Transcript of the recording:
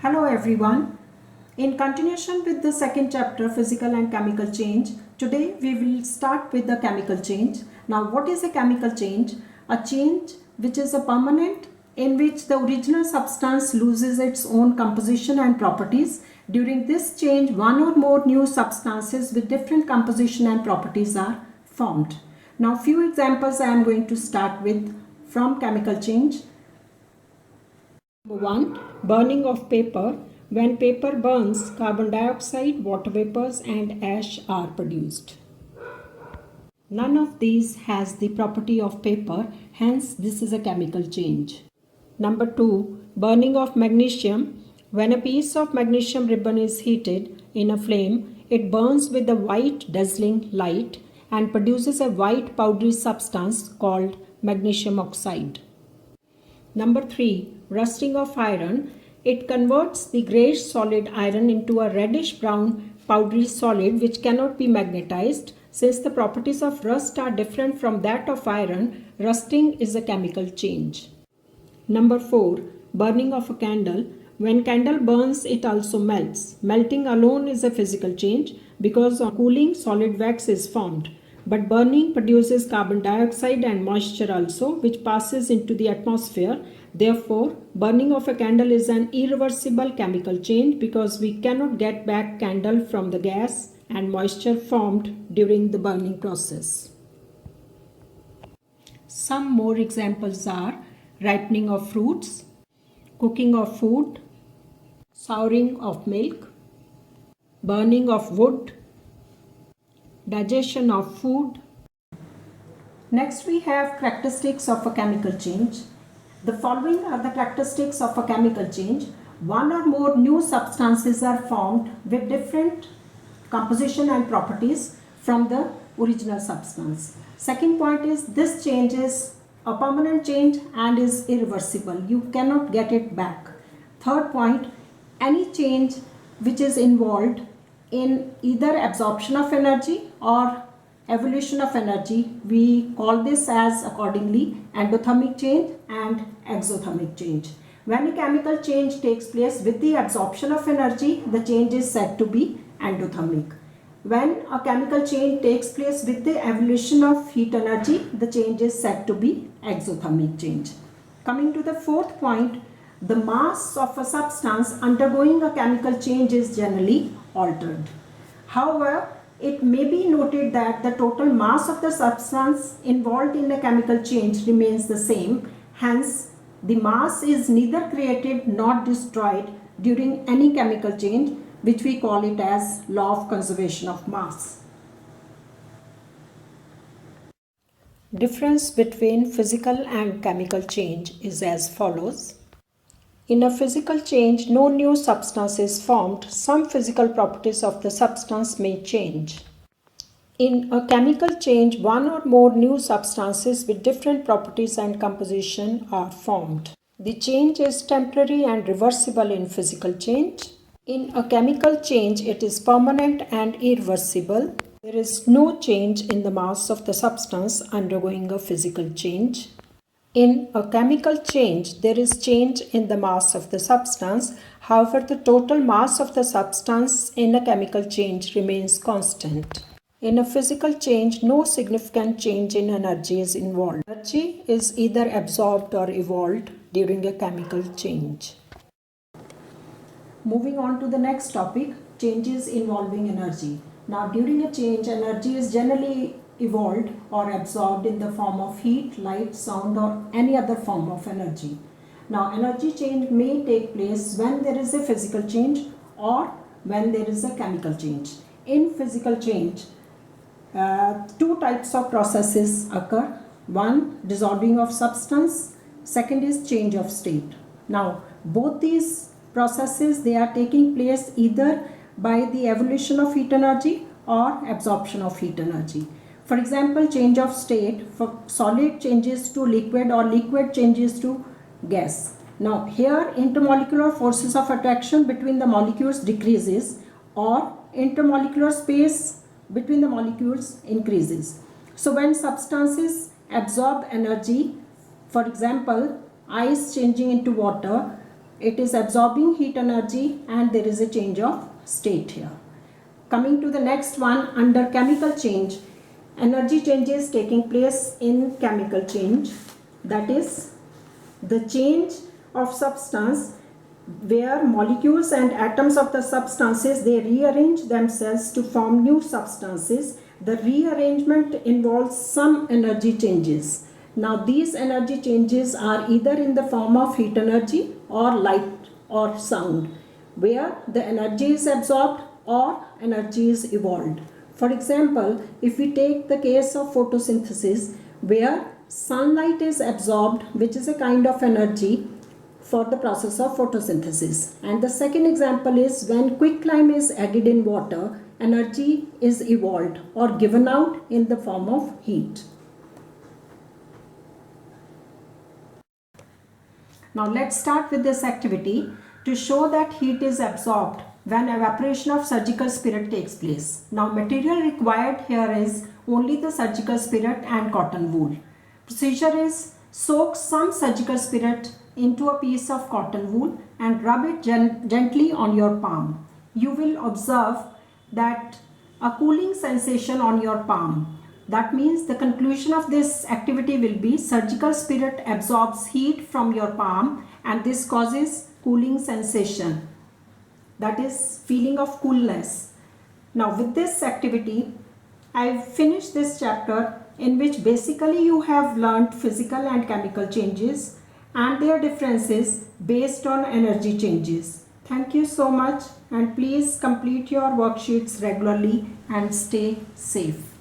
Hello everyone. In continuation with the second chapter, physical and chemical change, today we will start with the chemical change. Now what is a chemical change? A change which is a permanent in which the original substance loses its own composition and properties. During this change, one or more new substances with different composition and properties are formed. Now few examples I am going to start with from chemical change. Number 1. Burning of paper. When paper burns, carbon dioxide, water vapors and ash are produced. None of these has the property of paper, hence this is a chemical change. Number 2. Burning of magnesium. When a piece of magnesium ribbon is heated in a flame, it burns with a white dazzling light and produces a white powdery substance called magnesium oxide. Number 3. Rusting of iron. It converts the greyish solid iron into a reddish brown powdery solid which cannot be magnetized. Since the properties of rust are different from that of iron, rusting is a chemical change. Number 4. Burning of a candle. When candle burns, it also melts. Melting alone is a physical change because on cooling, solid wax is formed. But burning produces carbon dioxide and moisture also, which passes into the atmosphere. Therefore, burning of a candle is an irreversible chemical change because we cannot get back candle from the gas and moisture formed during the burning process. Some more examples are ripening of fruits, cooking of food, souring of milk, burning of wood, digestion of food. Next we have characteristics of a chemical change. The following are the characteristics of a chemical change. One or more new substances are formed with different composition and properties from the original substance. Second point is this change is a permanent change and is irreversible. You cannot get it back. Third point, any change which is involved in either absorption of energy or evolution of energy, we call this as accordingly endothermic change and exothermic change. When a chemical change takes place with the absorption of energy, the change is said to be endothermic. When a chemical change takes place with the evolution of heat energy, the change is said to be exothermic change. Coming to the fourth point, the mass of a substance undergoing a chemical change is generally altered. However, it may be noted that the total mass of the substance involved in a chemical change remains the same. Hence, the mass is neither created nor destroyed during any chemical change, which we call it as law of conservation of mass. Difference between physical and chemical change is as follows. In a physical change, no new substance is formed. Some physical properties of the substance may change. In a chemical change, one or more new substances with different properties and composition are formed. The change is temporary and reversible in physical change. In a chemical change, it is permanent and irreversible. There is no change in the mass of the substance undergoing a physical change. In a chemical change, there is change in the mass of the substance. However, the total mass of the substance in a chemical change remains constant. In a physical change, no significant change in energy is involved. Energy is either absorbed or evolved during a chemical change. Moving on to the next topic, changes involving energy. Now, during a change, energy is generally evolved or absorbed in the form of heat, light, sound or any other form of energy. Now, energy change may take place when there is a physical change or when there is a chemical change. In physical change, two types of processes occur. One, dissolving of substance. Second is change of state. Now, both these processes, they are taking place either by the evolution of heat energy or absorption of heat energy. For example, change of state, for solid changes to liquid or liquid changes to gas. Now here intermolecular forces of attraction between the molecules decreases or intermolecular space between the molecules increases. So when substances absorb energy, for example, ice changing into water, it is absorbing heat energy and there is a change of state here. Coming to the next one, under chemical change, energy changes taking place in chemical change, that is the change of substance where molecules and atoms of the substances, they rearrange themselves to form new substances. The rearrangement involves some energy changes. Now these energy changes are either in the form of heat energy or light or sound, where the energy is absorbed or energy is evolved. For example, if we take the case of photosynthesis, where sunlight is absorbed, which is a kind of energy for the process of photosynthesis. And the second example is when quicklime is added in water, energy is evolved or given out in the form of heat. Now let's start with this activity to show that heat is absorbed when evaporation of surgical spirit takes place. Now material required here is only the surgical spirit and cotton wool. Procedure is soak some surgical spirit into a piece of cotton wool and rub it gently on your palm. You will observe that a cooling sensation on your palm. That means the conclusion of this activity will be surgical spirit absorbs heat from your palm and this causes cooling sensation. That is feeling of coolness. Now with this activity, I've finished this chapter in which basically you have learnt physical and chemical changes and their differences based on energy changes. Thank you so much and please complete your worksheets regularly and stay safe.